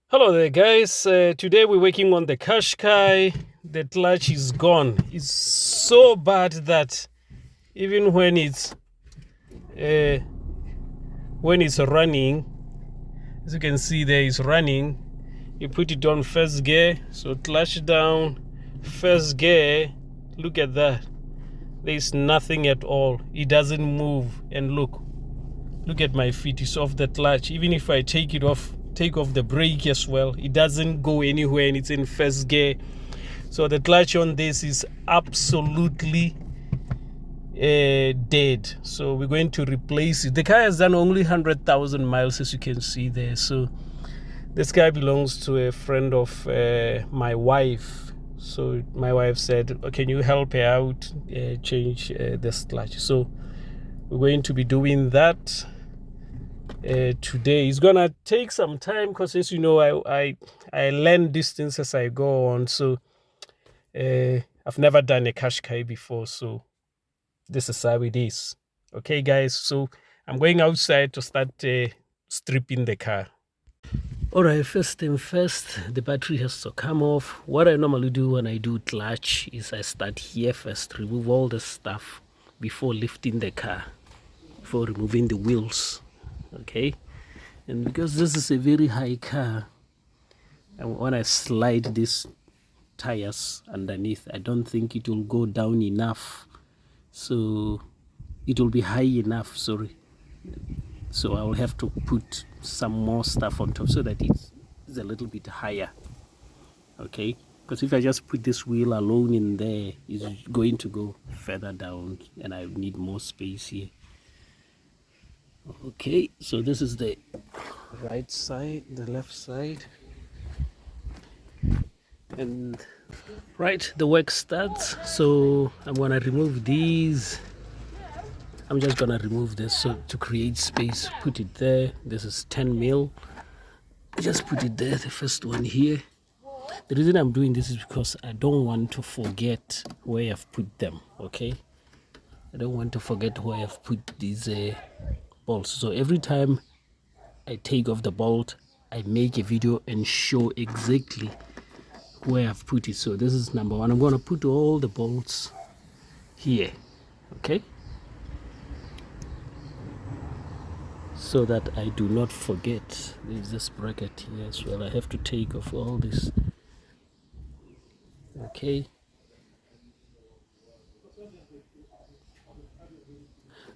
Hello there guys, today we're working on the Qashqai. The clutch is gone. It's so bad that even when it's running, as you can see there, it's running. You put it on first gear, so clutch down, first gear, look at that. There's nothing at all. It doesn't move. And look at my feet, it's off the clutch. Even if I take off the brake as well, it doesn't go anywhere and it's in first gear. So the clutch on this is absolutely dead. So we're going to replace it. The car has done only 100,000 miles, as you can see there. So this car belongs to a friend of my wife. So my wife said, oh, can you help her out, change this clutch? So we're going to be doing that today. It's gonna take some time because, as you know, I learn distance as I go on. So I've never done a Qashqai before, so this is how it is. Okay guys, so I'm going outside to start stripping the car. All right, first thing first, the battery has to come off. What I normally do when I do clutch is I start here first, remove all the stuff before lifting the car, before removing the wheels. Okay, and because this is a very high car, and when I slide these tires underneath, I don't think it will go down enough, so it will be high enough, sorry. So I will have to put some more stuff on top so that it's a little bit higher. Okay, because if I just put this wheel alone in there, it's going to go further down and I need more space here. Okay, so this is the right side, the left side, and right, the work starts. So I'm gonna remove these. I'm just gonna remove this so to create space, put it there. This is 10 mil. Just put it there, the first one here. The reason I'm doing this is because I don't want to forget where I've put them. Okay, I don't want to forget where I've put these bolts. So every time I take off the bolt, I make a video and show exactly where I've put it. So this is number one. I'm going to put all the bolts here, okay, so that I do not forget. There's this bracket here as well. I have to take off all this. Okay,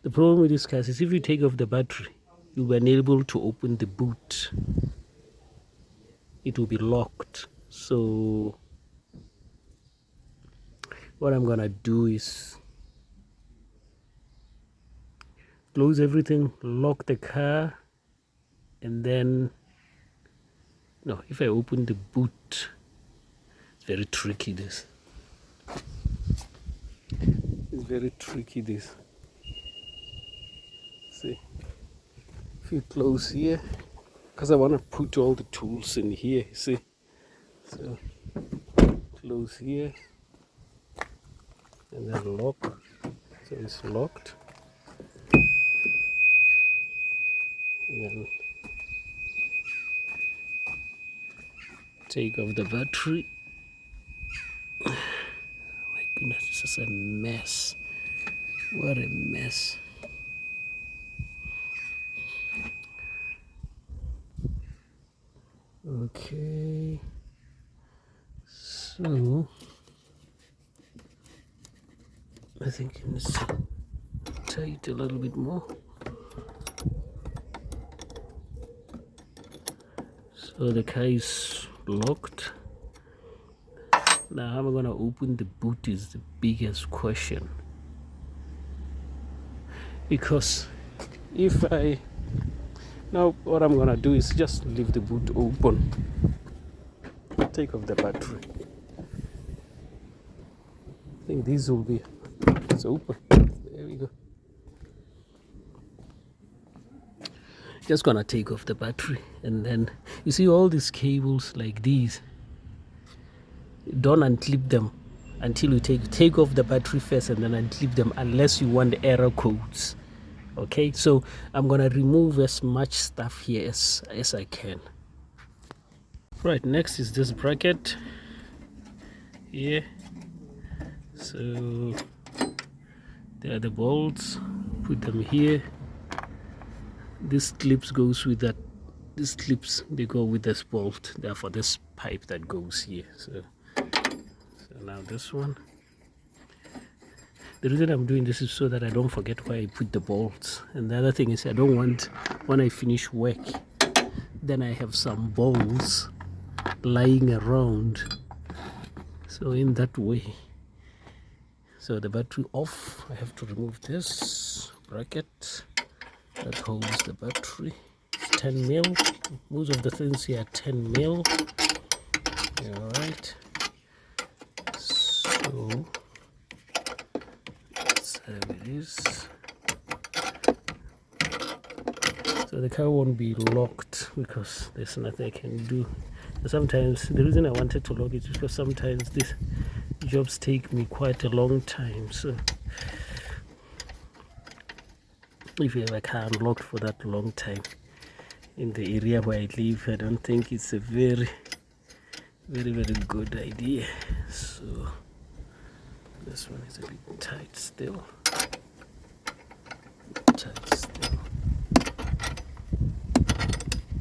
the problem with this car is if you take off the battery, you'll be unable to open the boot. It will be locked. So what I'm gonna do is close everything, lock the car, and then no, if I open the boot, it's very tricky. This it's very tricky. This, see, if you close here, because I want to put all the tools in here, see, so close here and then lock, so it's locked, and then take off the battery. My goodness, this is a mess. What a mess. Okay, so I think it needs to tight a little bit more. So the car is locked. Now how am I going to open the boot is the biggest question, because if I now what I'm going to do is just leave the boot open, take off the battery. I think this will be, it's open, there we go. Just gonna take off the battery, and then you see all these cables like these, don't unclip them until you take off the battery first and then unclip them, unless you want the error codes. Okay, so I'm gonna remove as much stuff here as I can. Right, next is this bracket here. So there are the bolts, put them here. This clips goes with that. These clips, they go with this bolt, therefore this pipe that goes here. So now this one. The reason I'm doing this is so that I don't forget where I put the bolts. And the other thing is I don't want, when I finish work, then I have some bolts lying around. So in that way. So the battery off, I have to remove this bracket that holds the battery. It's 10 mil. Most of the things here are 10 mil. Alright. So let's have it is. So the car won't be locked because there's nothing I can do. Sometimes the reason I wanted to lock it is because sometimes these jobs take me quite a long time. So if you have a car unlocked for that long time in the area where I live, I don't think it's a very good idea. So this one is a bit tight still.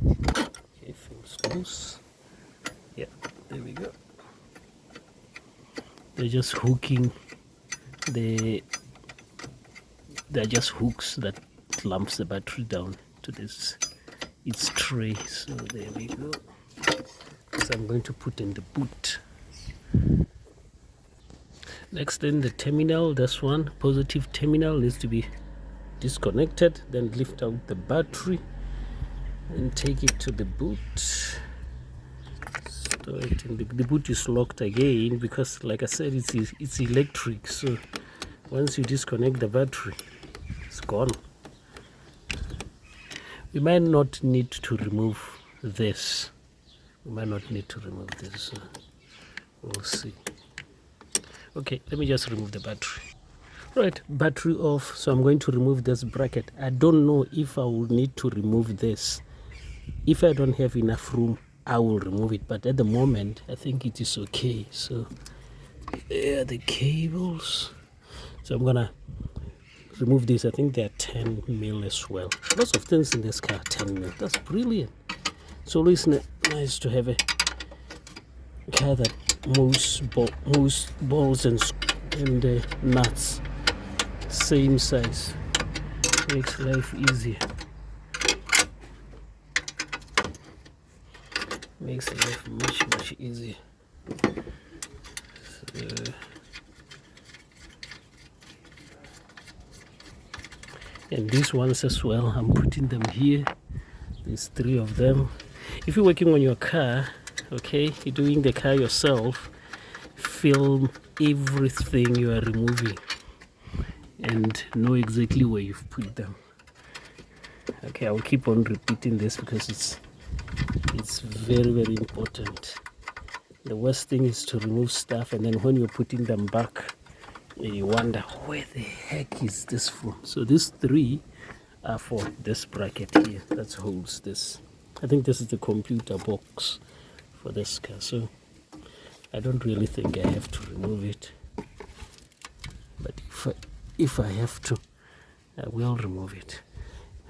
Okay, feels close. Yeah, there we go. They're just hooking they're just hooks that clamps the battery down to this its tray. So there we go. This I'm going to put in the boot. Next, then the terminal, this one positive terminal needs to be disconnected, then lift out the battery and take it to the boot. Store it in the boot is locked again because, like I said, it's electric, so once you disconnect the battery, it's gone. We might not need to remove this. We'll see. Okay, let me just remove the battery. Right, battery off. So I'm going to remove this bracket. I don't know if I will need to remove this. If I don't have enough room, I will remove it, but at the moment I think it is okay. So there are the cables. So I'm gonna remove this. I think they're 10 mil as well. Lots of things in this car are 10 mil. That's brilliant. It's always nice to have a car that most balls and nuts same size. Makes life easier. Makes life much easier. So, and these ones as well, I'm putting them here. There's 3 of them. If you're working on your car, okay, you're doing the car yourself, film everything you are removing and know exactly where you've put them. Okay, I'll keep on repeating this because it's very important. The worst thing is to remove stuff, and then when you're putting them back, you wonder where the heck is this from. So these 3 are for this bracket here that holds this. I think this is the computer box for this car, so I don't really think I have to remove it, but if I have to, I will remove it.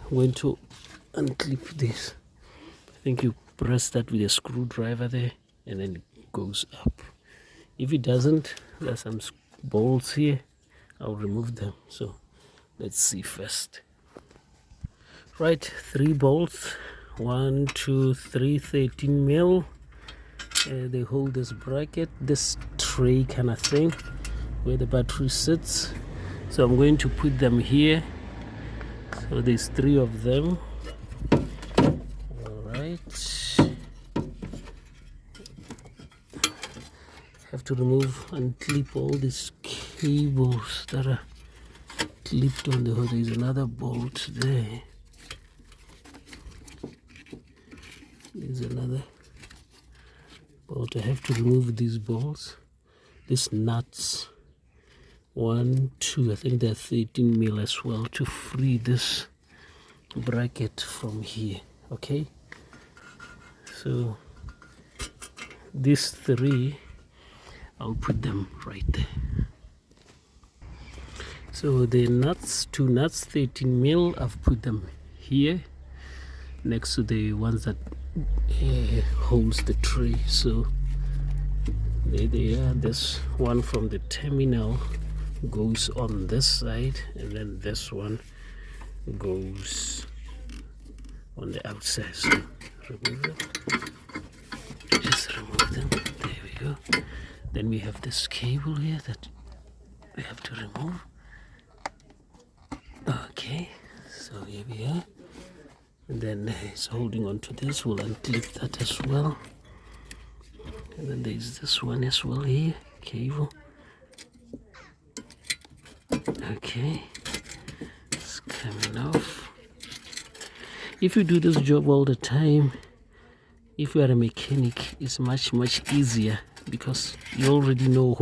I'm going to unclip this. I think you press that with a screwdriver there and then it goes up. If it doesn't, there's some bolts here, I'll remove them. So let's see first. Right, 3 bolts, 1 2 3, 13 mil. They hold this bracket, this tray kind of thing where the battery sits. So I'm going to put them here. So there's 3 of them. All right. Have to remove and clip all these cables that are clipped on the hood. There's another bolt there. There's another bolt. I have to remove these bolts, these nuts. 1 2, I think they're 13 mil as well, to free this bracket from here. Okay, so these three, I'll put them right there. So the nuts, 2 nuts, 13 mil, I've put them here next to the ones that holds the tray. So there they are. This one from the terminal goes on this side, and then this one goes on the outside. So remove them. Just remove them. There we go. Then we have this cable here that we have to remove. Okay, so here we are. And then it's holding on to this. We'll unclip that as well. And then there's this one as well here, cable. Okay, it's coming off. If you do this job all the time, if you are a mechanic, it's much easier because you already know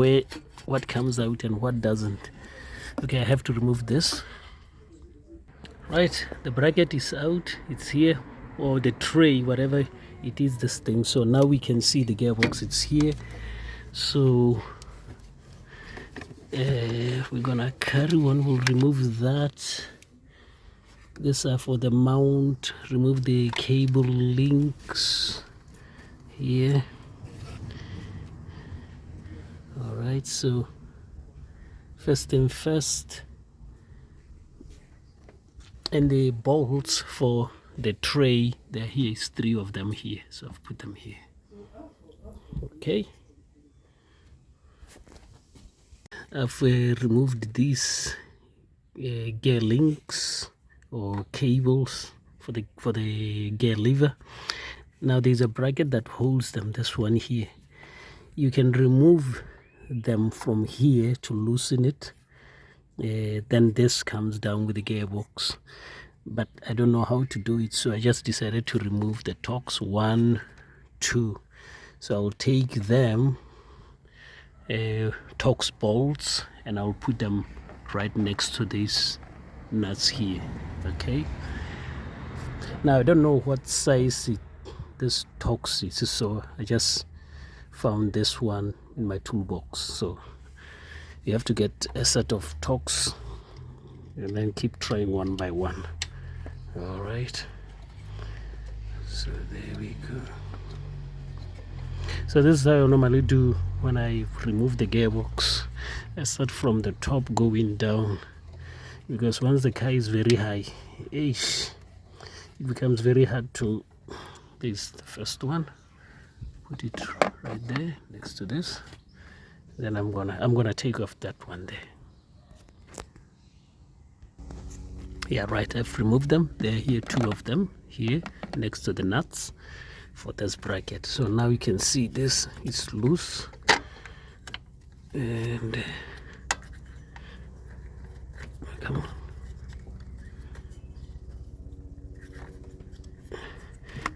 what comes out and what doesn't. Okay, I have to remove this. Right, the bracket is out, it's here, or the tray, whatever it is, this thing. So now we can see the gearbox, it's here. So we're gonna carry on. We'll remove that. These are for the mount. Remove the cable links here. All right, so first thing first. And the bolts for the tray, there here is 3 of them here, so I've put them here. Okay, I've removed these gear links or cables for the gear lever. Now there's a bracket that holds them, this one here. You can remove them from here to loosen it. Then this comes down with the gearbox, but I don't know how to do it, so I just decided to remove the Torx 1, 2. So I'll take them, Torx bolts, and I'll put them right next to these nuts here. Okay, now I don't know what size this Torx is, so I just found this one in my toolbox. So you have to get a set of Torx and then keep trying one by one. All right, so there we go. So this is how I normally do when I remove the gearbox. I start from the top going down, because once the car is very high, it becomes very hard to. This is the first one. Put it right there next to this. Then I'm gonna take off that one there. Yeah, right, I've removed them. They're here, 2 of them here next to the nuts for this bracket. So now you can see this is loose, and come on.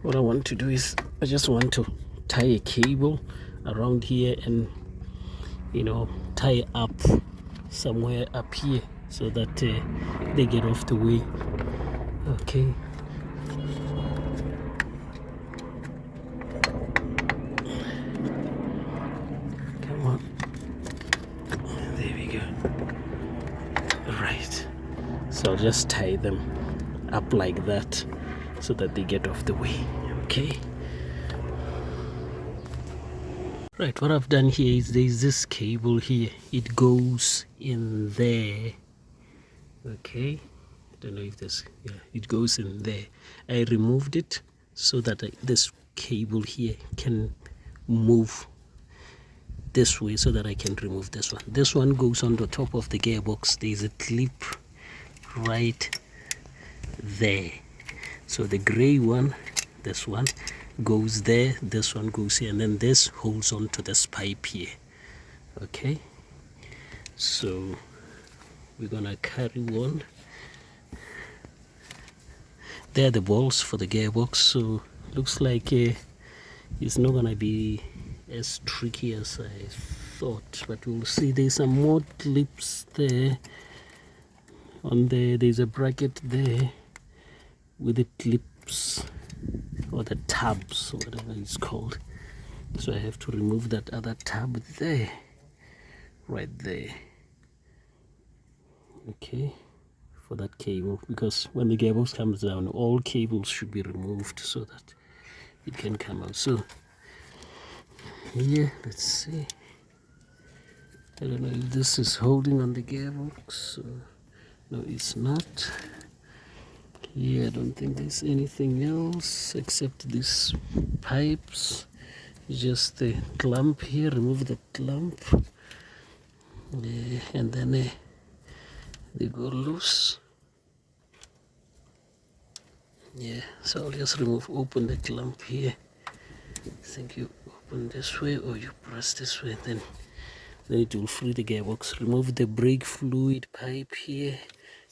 What I want to do is I just want to tie a cable around here and tie up somewhere up here so that they get off the way. Okay, come on, there we go. Right, so I'll just tie them up like that so that they get off the way. Okay, right, what I've done here is there's this cable here, it goes in there. Okay, I don't know if this, yeah, it goes in there. I removed it so that this cable here can move this way so that I can remove this one. This one goes on the top of the gearbox. There's a clip right there. So the gray one, this one goes there, this one goes here, and then this holds on to this pipe here. Okay, so we're gonna carry on. They're the balls for the gearbox, so looks like it's not gonna be as tricky as I thought, but we'll see. There's some more clips there on there. There's a bracket there with the clips or the tabs or whatever it's called. So I have to remove that other tab there, right there. Okay, for that cable, because when the gearbox comes down, all cables should be removed so that it can come out. So here, let's see. I don't know if this is holding on the gearbox. No, it's not. Yeah, I don't think there's anything else except these pipes. Just the clamp here, remove the clamp. And then they go loose. Yeah, so I'll just open the clamp here. I think you open this way or you press this way, then it will free the gearbox. Remove the brake fluid pipe here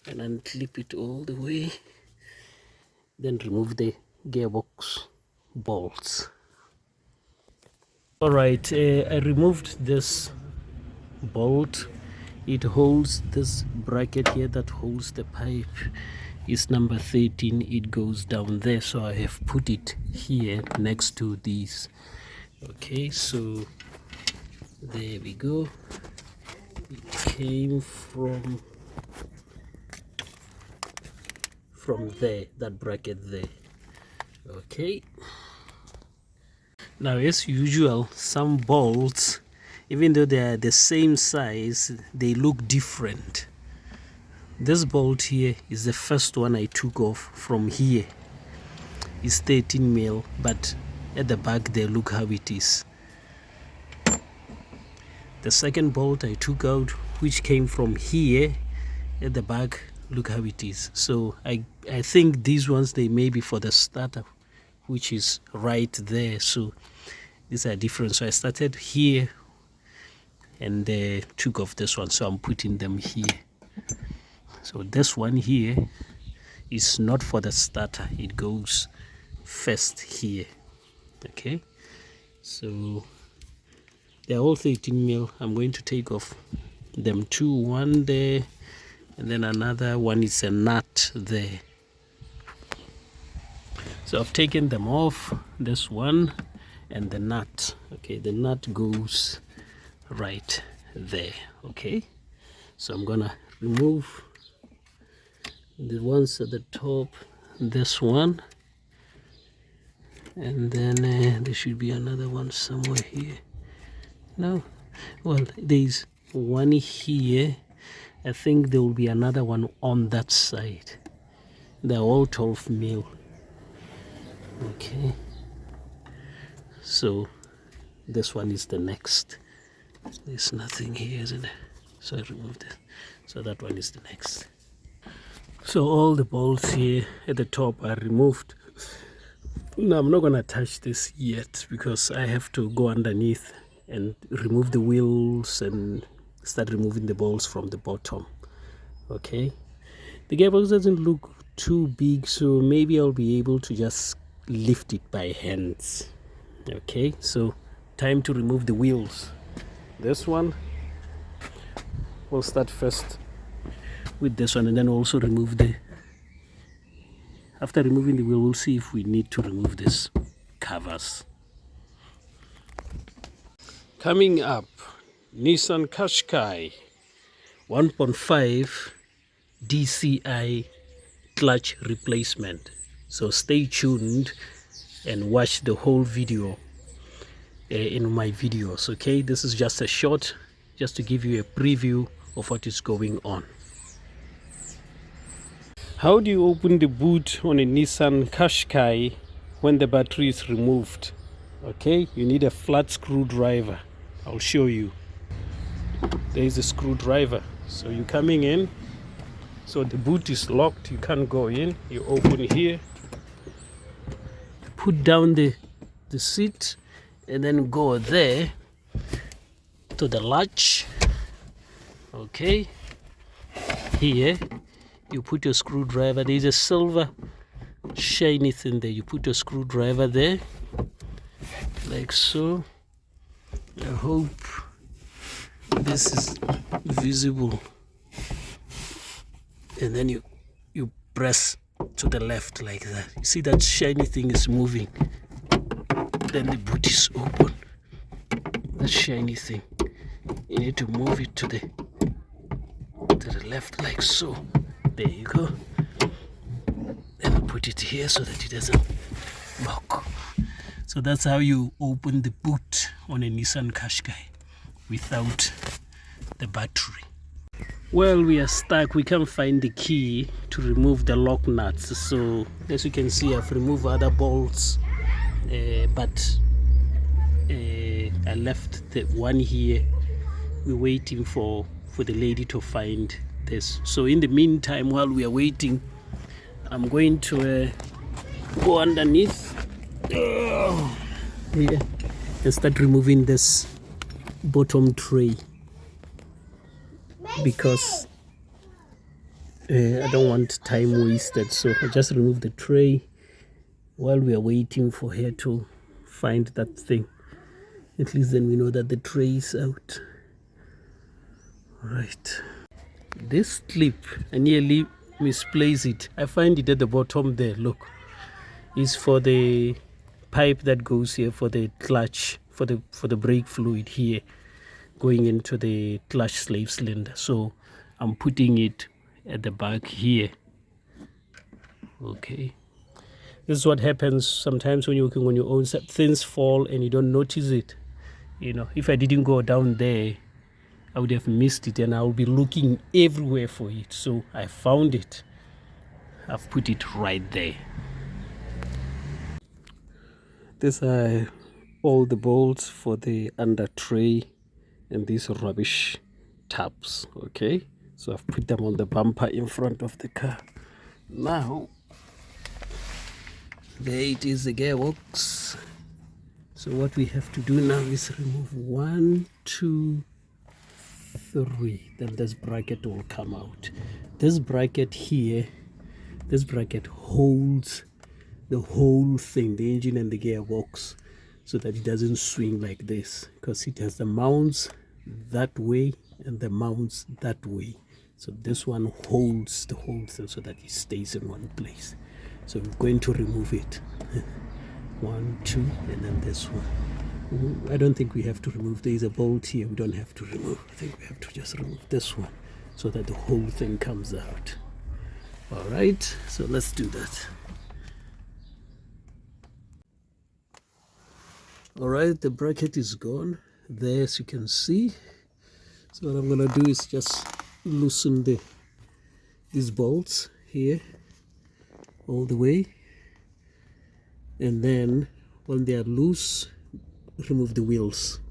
and unclip it all the way. Then remove the gearbox bolts. Alright, I removed this bolt. It holds this bracket here that holds the pipe. It's number 13. It goes down there, so I have put it here next to these. Okay, so there we go. It came from there, that bracket there. Okay, now as usual, some bolts, even though they are the same size, they look different. This bolt here is the first one I took off from here. It's 13 mil, but at the back there, look how it is. The second bolt I took out, which came from here at the back, look how it is. So I think these ones, they may be for the starter, which is right there. So these are different. So I started here and took off this one, so I'm putting them here. So this one here is not for the starter, it goes first here. Okay, so they're all 13 mil. I'm going to take off them two, one there and then another one is a nut there. So I've taken them off, this one and the nut. Okay, the nut goes right there. Okay, so I'm gonna remove the ones at the top, this one, and then there should be another one somewhere here. No, well, there's one here. I think there will be another one on that side. They're all 12 mil. Okay, so this one is the next. There's nothing here, isn't it? So I removed it. So that one is the next. So all the bolts here at the top are removed. Now I'm not going to touch this yet because I have to go underneath and remove the wheels and start removing the bolts from the bottom. Okay, the gearbox doesn't look too big, so maybe I'll be able to just lift it by hands. Okay, so time to remove the wheels. This one, we'll start first with this one and then also remove after removing the wheel, we'll see if we need to remove this covers. Coming up, Nissan Qashqai 1.5 DCI clutch replacement. So stay tuned and watch the whole video in my videos. Okay, this is just a short, just to give you a preview of what is going on. How do you open the boot on a Nissan Qashqai when the battery is removed? Okay, you need a flat screwdriver. I'll show you. There is a screwdriver. So you're coming in. So the boot is locked. You can't go in. You open here. Put down the seat and then go there to the latch. Okay. Here you put your screwdriver. There's a silver shiny thing there. You put your screwdriver there, like so. I hope this is visible. And then you press to the left like that. You see that shiny thing is moving. Then the boot is open. that shiny thing. You need to move it to the left like so. There you go. And I'll put it here so that it doesn't lock. So that's how you open the boot on a Nissan Qashqai without the battery. Well, we are stuck. We can't find the key to remove the lock nuts. So as you can see, I've removed other bolts, but I left the one here. We're waiting for the lady to find this. So in the meantime, while we are waiting, I'm going to go underneath here and start removing this bottom tray, because I don't want time wasted. So I just remove the tray while we are waiting for her to find that thing. At least then we know that the tray is out. Right, this clip, I nearly misplaced it. I find it at the bottom there. Look, it's for the pipe that goes here for the clutch, for the brake fluid here going into the clutch slave cylinder. So I'm putting it at the back here. Okay, this is what happens sometimes when you're working on your own. Things fall and you don't notice it. You know, if I didn't go down there, I would have missed it and I will be looking everywhere for it. So I found it. I've put it right there. These are all the bolts for the under tray and these rubbish tabs. Okay, so I've put them on the bumper in front of the car. Now, there it is, the gearbox. So what we have to do now is remove 1, 2, 3. Then this bracket will come out. This bracket here, this bracket holds the whole thing, the engine and the gearbox, so that it doesn't swing like this, because it has the mounts that way and the mounts that way. So this one holds the whole thing so that it stays in one place. So we're going to remove it. 1, 2, and then this one. I don't think we have to remove. There is a bolt here we don't have to remove. I think we have to just remove this one so that the whole thing comes out. All right, so let's do that. All right, the bracket is gone there, as you can see. So what I'm gonna do is just loosen these bolts here all the way, and then when they are loose, remove the wheels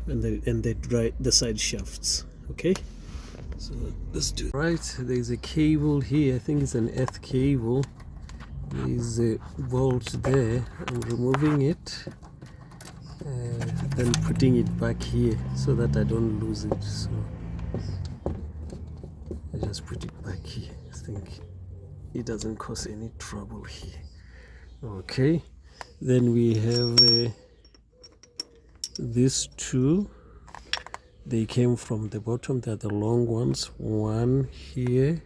and the side shafts. Okay, so let's do it. Right, there's a cable here. I think it's an earth cable. There's a bolt there. I'm removing it, then putting it back here so that I don't lose it. So I just put it back here. I think it doesn't cause any trouble here. Okay, then we have these two. They came from the bottom. They're the long ones, one here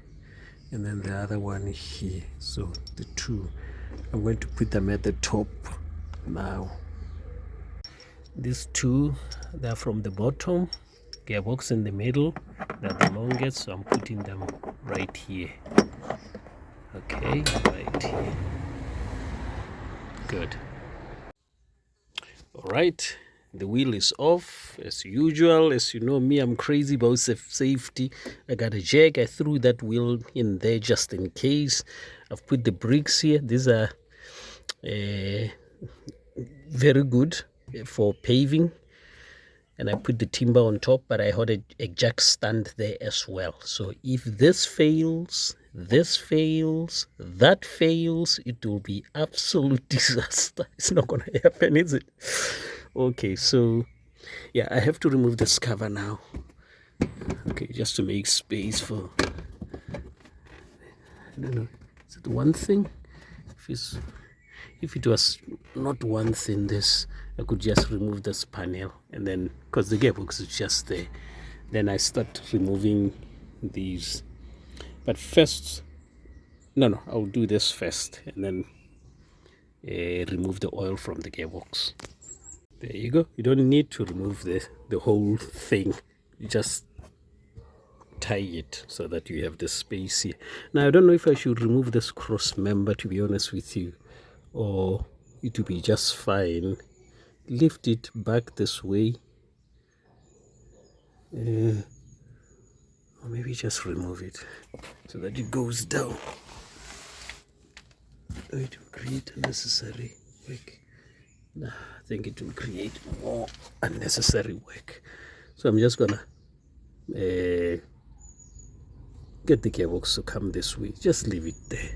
and then the other one here. So the two, I'm going to put them at the top now. These two, they're from the bottom, gearbox in the middle, they're the longest, so I'm putting them right here. Okay, right here. Good. All right, the wheel is off as usual. As you know me, I'm crazy about safety. I got a jack. I threw that wheel in there just in case. I've put the bricks here. These are very good for paving, and I put the timber on top, but I had a jack stand there as well. So if this fails, that fails, it will be absolute disaster. It's not gonna happen, is it? Okay, so yeah, I have to remove this cover now. Okay, just to make space for, I don't know, is it one thing? If it was not one thing, this, I could just remove this panel, and then, because the gearbox is just there, then I start removing these. But first, no, I'll do this first and then remove the oil from the gearbox. There you go. You don't need to remove the whole thing. You just tie it so that you have the space here. Now I don't know if I should remove this cross member, to be honest with you, or it will be just fine. Lift it back this way, or maybe just remove it so that it goes down. It will create unnecessary work. Nah, I think it will create more unnecessary work. So I'm just gonna get the gearbox to come this way. Just leave it there.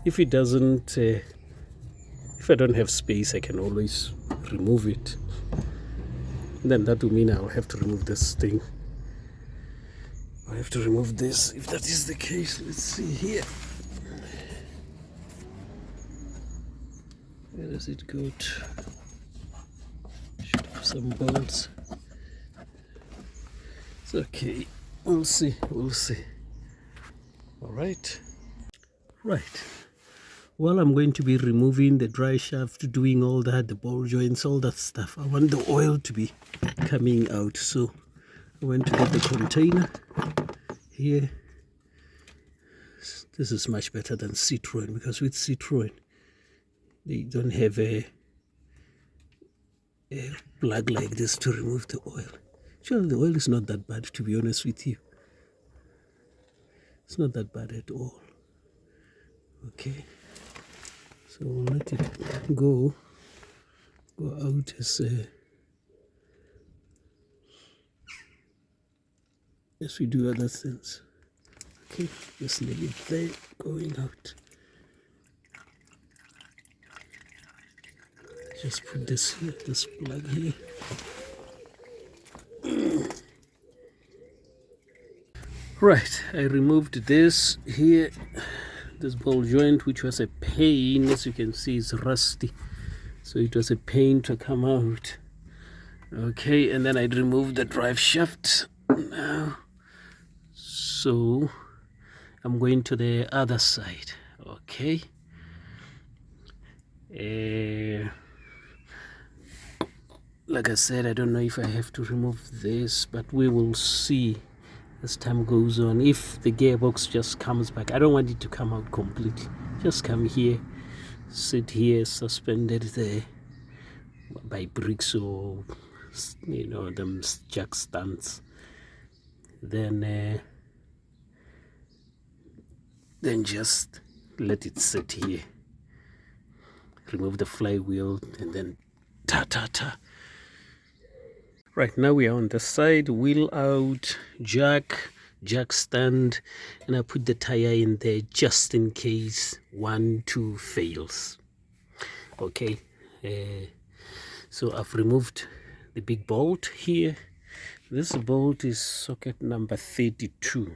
If it doesn't, if I don't have space, I can always remove it. Then that will mean I'll have to remove this thing. I have to remove this. If that is the case, let's see here. Where does it go to? Should have some bolts. It's okay. We'll see. We'll see. All right. Right. Well, I'm going to be removing the dry shaft, doing all that, the ball joints, all that stuff. I want the oil to be coming out. So I went to get the container here. This is much better than Citroen, because with Citroen, they don't have a plug like this to remove the oil. Sure, the oil is not that bad, to be honest with you. It's not that bad at all. Okay, so we'll let it go out as we do other things. Okay, just leave it there, going out. Just put this here, this plug here. Right, I removed this here, this ball joint, which was a pain. As you can see, it's rusty, so it was a pain to come out. Okay, and then I removed the drive shaft now. So I'm going to the other side. Okay, like I said, I don't know if I have to remove this, but we will see as time goes on. If the gearbox just comes back, I don't want it to come out completely. Just come here, sit here, suspended there by bricks or, you know, them jack stands. Then just let it sit here. Remove the flywheel and then ta-ta-ta. Right, now we are on the side, wheel out, jack stand, and I put the tire in there just in case 1, 2 fails. Okay, so I've removed the big bolt here. This bolt is socket number 32.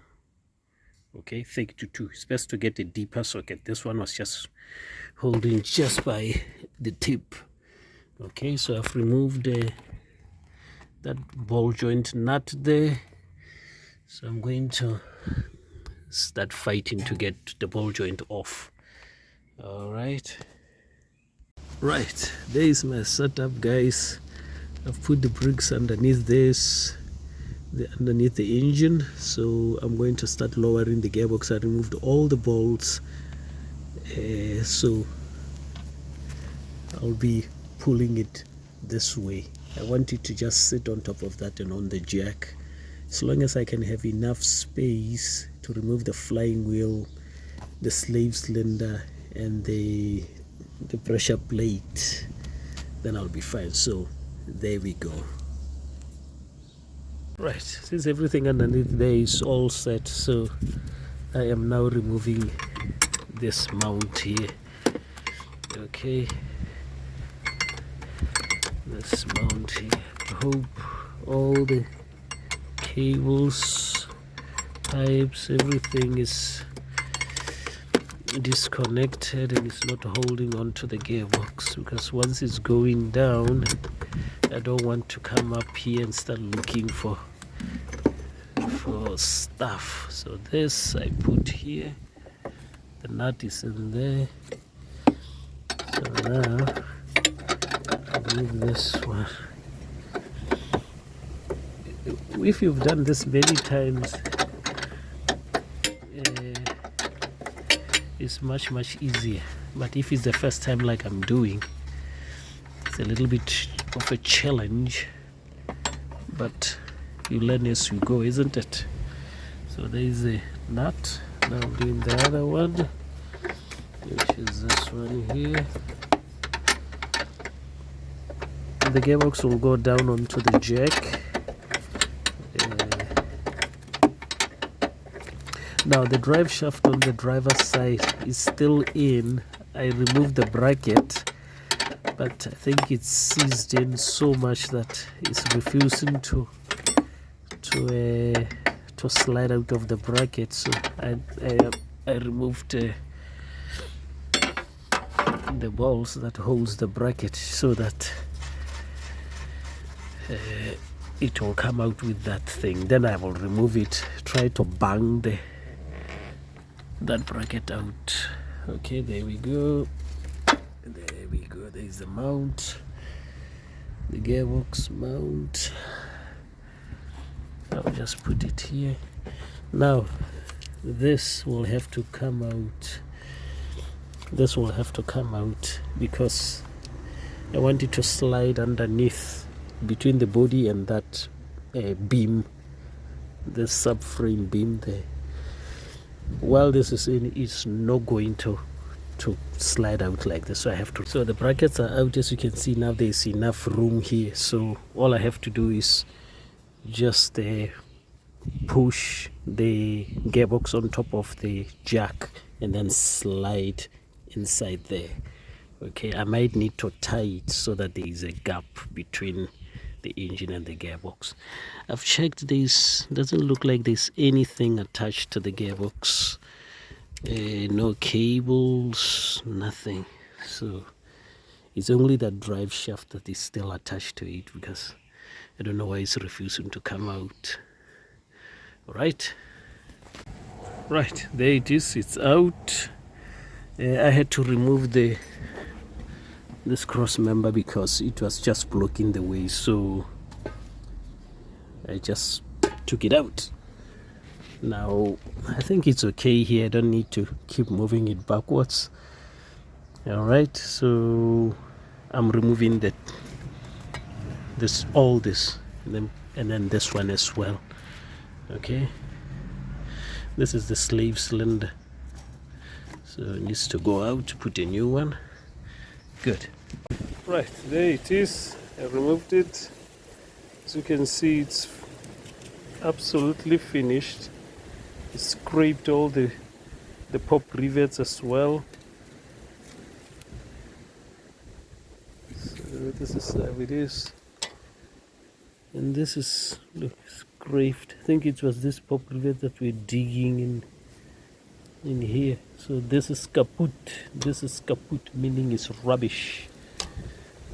Okay, 32. It's best to get a deeper socket. This one was just holding just by the tip. Okay, so I've removed that ball joint nut there. So I'm going to start fighting to get the ball joint off. All right. Right, there is my setup, guys. I've put the bricks underneath this, underneath the engine. So I'm going to start lowering the gearbox. I removed all the bolts. So I'll be pulling it this way. I want it to just sit on top of that and on the jack. As long as I can have enough space to remove the flying wheel, the slave cylinder, and the pressure plate, then I'll be fine. So there we go. Right, since everything underneath there is all set, so I am now removing this mount here. Okay, this mount here. I hope all the cables, pipes, everything is disconnected and it's not holding on to the gearbox, because once it's going down, I don't want to come up here and start looking for stuff. So this I put here, the nut is in there. So now I'm remove this one. If you've done this many times, it's much easier. But if it's the first time like I'm doing, it's a little bit of a challenge, but you learn as you go, isn't it? So there is a nut. Now I'm doing the other one, which is this one here. The gearbox will go down onto the jack. Now the drive shaft on the driver's side is still in. I removed the bracket, but I think it's seized in so much that it's refusing to slide out of the bracket. So I removed the balls that holds the bracket so that it will come out with that thing. Then I will remove it, try to bang that bracket out. Okay, there we go. There we go. There's the mount, the gearbox mount. I'll just put it here. Now this will have to come out. This will have to come out because I want it to slide underneath between the body and that beam, the subframe beam there. While this is in, it's not going to slide out like this, so I have to. So the brackets are out, as you can see. Now there's enough room here, so all I have to do is just push the gearbox on top of the jack and then slide inside there. Okay, I might need to tie it so that there is a gap between the engine and the gearbox. I've checked this, doesn't look like there's anything attached to the gearbox. No cables, nothing. So it's only that drive shaft that is still attached to it, because I don't know why it's refusing to come out. All right, there it is, it's out. I had to remove this cross member because it was just blocking the way, so I just took it out. Now I think it's okay here. I don't need to keep moving it backwards. All right, so I'm removing all this and then this one as well. Okay, this is the slave cylinder, so it needs to go out. Put a new one. Good. Right, there it is. I removed it. As you can see, it's absolutely finished. It scraped all the pop rivets as well. So this is how it is. And this is, look, scraped. I think it was this pop rivet that we're digging in here. So this is kaput. This is kaput, meaning it's rubbish.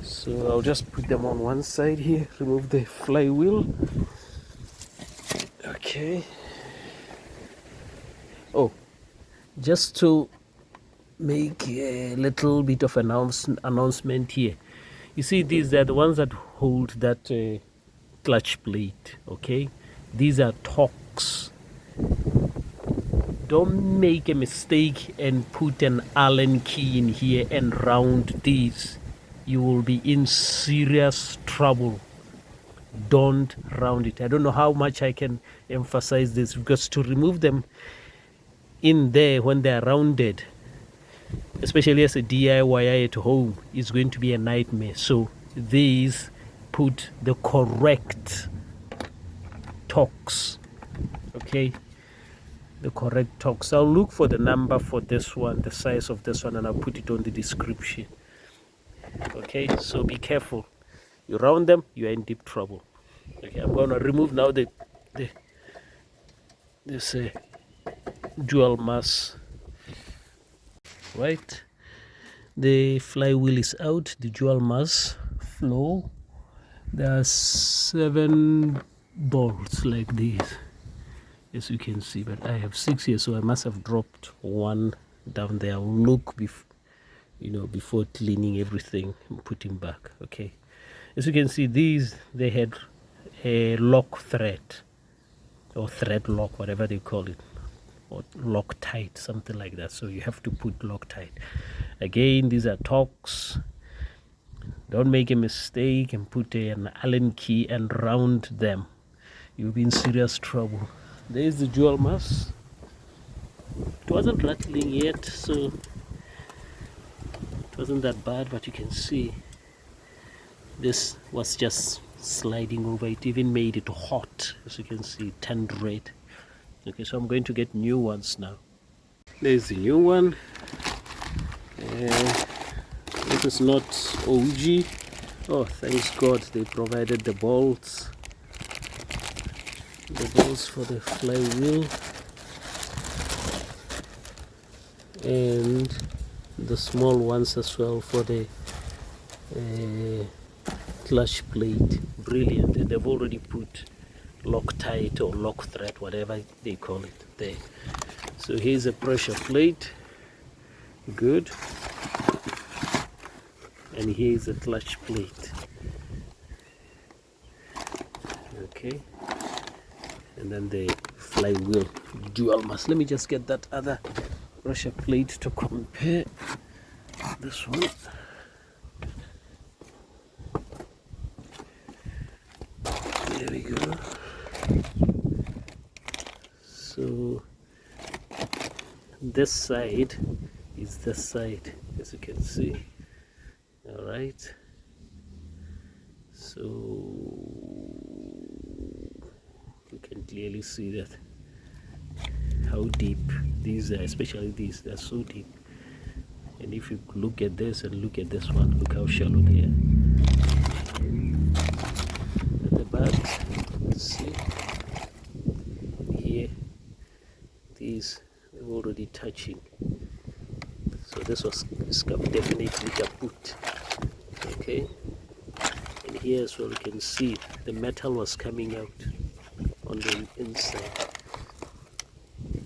So I'll just put them on one side here. Remove the flywheel. Okay. Oh, just to make a little bit of announcement here. You see, these are the ones that hold that clutch plate. Okay, these are Torx. Don't make a mistake and put an Allen key in here and round these. You will be in serious trouble. Don't round it. I don't know how much I can emphasize this, because to remove them in there when they are rounded, especially as a DIY at home, is going to be a nightmare. So these, put the correct Torx. Okay, the correct Torx. I'll look for the number for this one, the size of this one, and I'll put it on the description. Okay, so be careful. You round them, you are in deep trouble. Okay, I'm going to remove now this dual mass. Right, the flywheel is out, the dual mass flow. There are 7 bolts like this, as you can see, but I have 6 here, so I must have dropped one down there. I'll look before cleaning everything and putting back. Okay, As you can see, these, they had a lock thread or thread lock, whatever they call it, or Loctite, something like that. So you have to put Loctite. Again, these are Torx. Don't make a mistake and put an Allen key and round them. You'll be in serious trouble. There's the dual mass. It wasn't rattling yet, so it wasn't that bad, but you can see this was just sliding over. It even made it hot. As you can see, it turned red. Okay, so I'm going to get new ones now. There's the new one. This is not OG. Oh, thanks God they provided the bolts. The bolts for the flywheel. And the small ones as well for the clutch plate. Brilliant. And they've already put Loctite or lock thread, whatever they call it, there. So here's a pressure plate. Good. And here's a clutch plate. Okay. And then the flywheel dual mass. Let me just get that other pressure plate to compare this one. There we go. So this side is this side, as you can see. All right, so you can clearly see that how deep these are, especially these, they're so deep. And if you look at this and look at this one, look how shallow they are. At the back, let's see here, these are already touching. So this was definitely kaput. Okay, and here as well you can see the metal was coming out on the inside.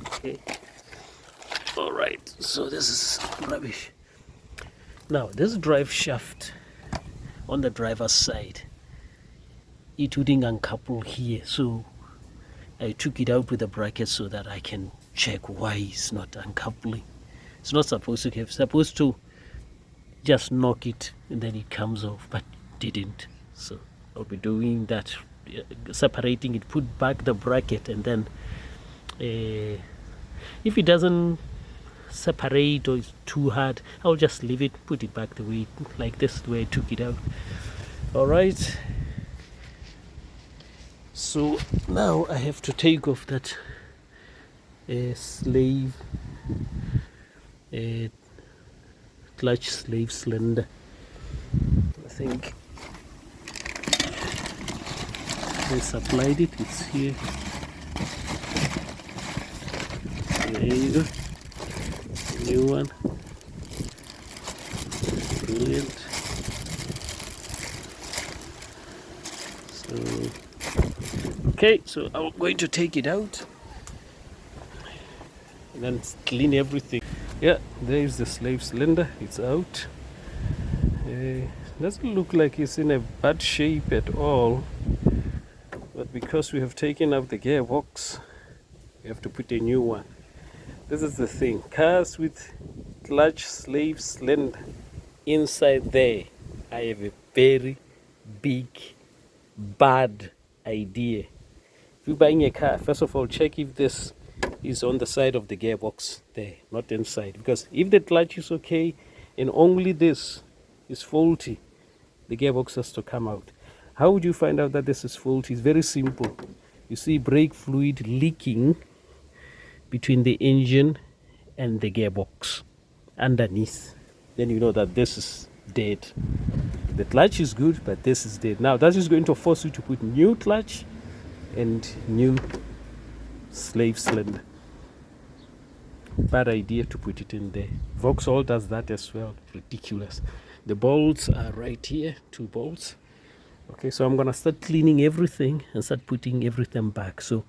Okay, all right, so this is rubbish. Now this drive shaft on the driver's side, it wouldn't uncouple here, so I took it out with a bracket so that I can check why it's not uncoupling. It's not supposed to have, supposed to just knock it and then it comes off, but didn't. So I'll be doing that, separating it, put back the bracket, and then if it doesn't separate or it's too hard, I'll just leave it, put it back the way, like this, the way I took it out. All right, so now I have to take off that slave clutch slave cylinder. I think they supplied it, it's here. There you go, new one. Brilliant. So okay, so I'm going to take it out and then clean everything. Yeah, there's the slave cylinder, it's out. Doesn't look like it's in a bad shape at all, but because we have taken out the gearbox, we have to put a new one. This is the thing, cars with clutch slave cylinder inside there, I have a very big bad idea. If you're buying a car, first of all, check if this is on the side of the gearbox there, not inside, because if the clutch is okay and only this is faulty, the gearbox has to come out. How would you find out that this is faulty? It's very simple. You see brake fluid leaking between the engine and the gearbox underneath, then you know that this is dead. The clutch is good, but this is dead. Now that is going to force you to put new clutch and new slave cylinder. Bad idea to put it in there. Vauxhall does that as well. Ridiculous. The bolts are right here, 2 bolts. Okay, so I'm gonna start cleaning everything and start putting everything back. So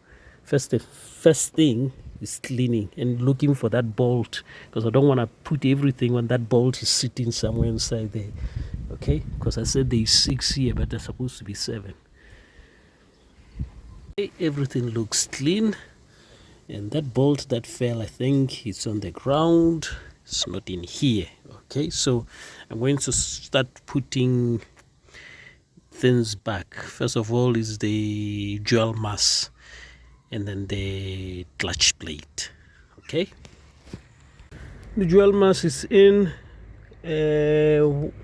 the first thing is cleaning and looking for that bolt, because I don't want to put everything when that bolt is sitting somewhere inside there. Okay. okay, because I said there's 6 here, but there's supposed to be 7. Okay, everything looks clean, and that bolt that fell, I think it's on the ground, it's not in here. Okay, so I'm going to start putting things back. First of all is the dual mass, and then the clutch plate. Okay, the dual mass is in.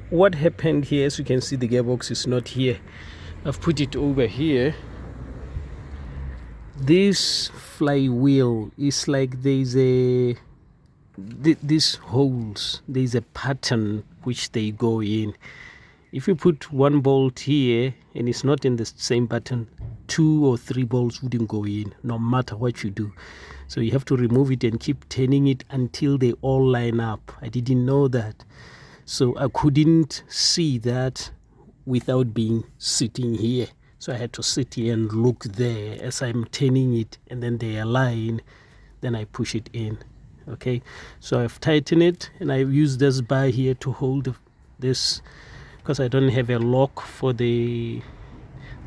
What happened here, as you can see, the gearbox is not here. I've put it over here. This flywheel is like there's these holes, there's a pattern which they go in. If you put one bolt here and it's not in the same pattern, 2 or 3 bolts wouldn't go in, no matter what you do. So you have to remove it and keep turning it until they all line up. I didn't know that. So I couldn't see that without being sitting here. So I had to sit here and look there as I'm turning it, and then they align, then I push it in. Okay, so I've tightened it, and I've used this bar here to hold this, because I don't have a lock for there's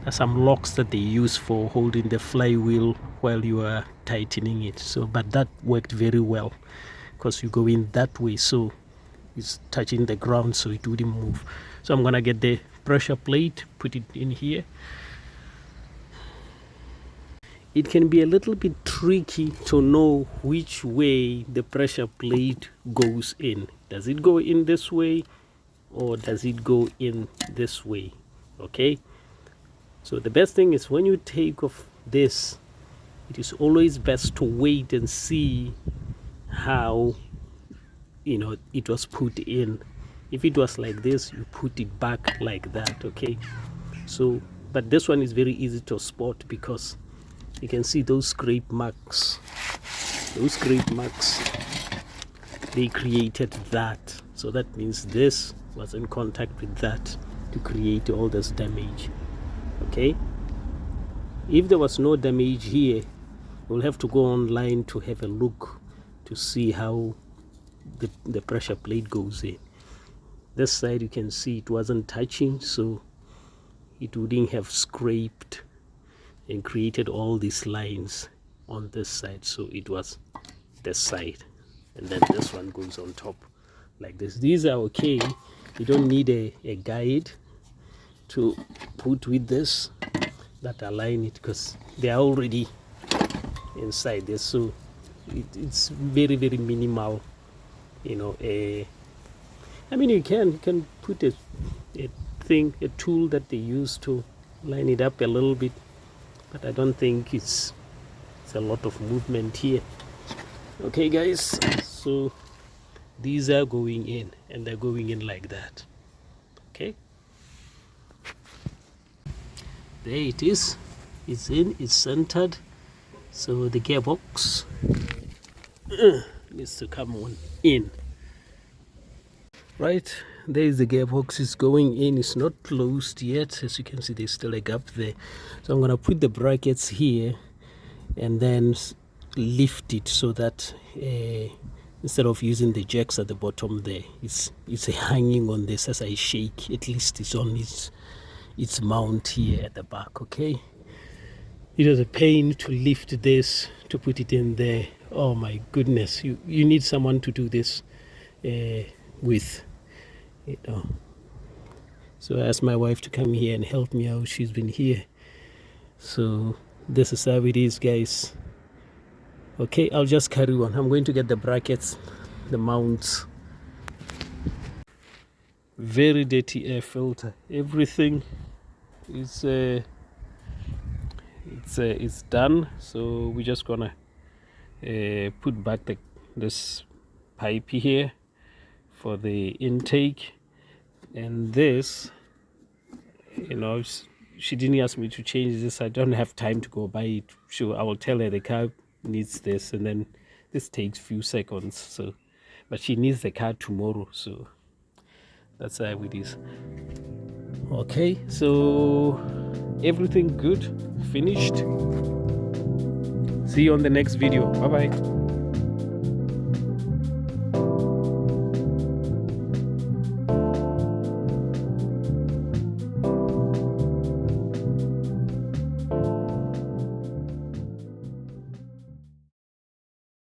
some locks that they use for holding the flywheel while you are tightening it. So, but that worked very well, because you go in that way, so it's touching the ground, so it wouldn't move. So I'm gonna get the pressure plate, put it in here. It can be a little bit tricky to know which way the pressure plate goes in. Does it go in this way, or does it go in this way? Okay, so the best thing is when you take off this, it is always best to wait and see how, you know, it was put in. If it was like this, you put it back like that. Okay, so but this one is very easy to spot, because you can see those scrape marks. Those scrape marks, they created that. So that means this was in contact with that to create all this damage. Okay, if there was no damage here, we'll have to go online to have a look to see how the pressure plate goes in. This side you can see it wasn't touching, so it wouldn't have scraped and created all these lines on this side. So it was this side, and then this one goes on top like this. These are okay. You don't need a guide to put with this that align it, because they are already inside this, so it's very, very minimal, you know. I mean, you can put a tool that they use to line it up a little bit, but I don't think it's a lot of movement here. Okay guys, so these are going in, and they're going in like that. Okay, there it is. It's in, it's centered. So the gearbox needs to come on in. Right, there is the gearbox. It's going in. It's not closed yet. As you can see, there's still a gap there. So I'm gonna put the brackets here and then lift it, so that instead of using the jacks at the bottom there, it's hanging on this. As I shake, at least it's on its mount here at the back. Okay, it was a pain to lift this, to put it in there. Oh my goodness, you need someone to do this with, you know. So I asked my wife to come here and help me out. She's been here. So this is how it is, guys. Okay, I'll just carry on. I'm going to get the brackets, the mounts. Very dirty air filter. Everything is it's done. So we're just gonna put back this pipe here for the intake, and this, you know, she didn't ask me to change this. I don't have time to go buy it. Sure, I will tell her the car needs this, and then this takes few seconds. So, but she needs the car tomorrow, so that's how it is. Okay, so everything good, finished. See you on the next video. Bye bye.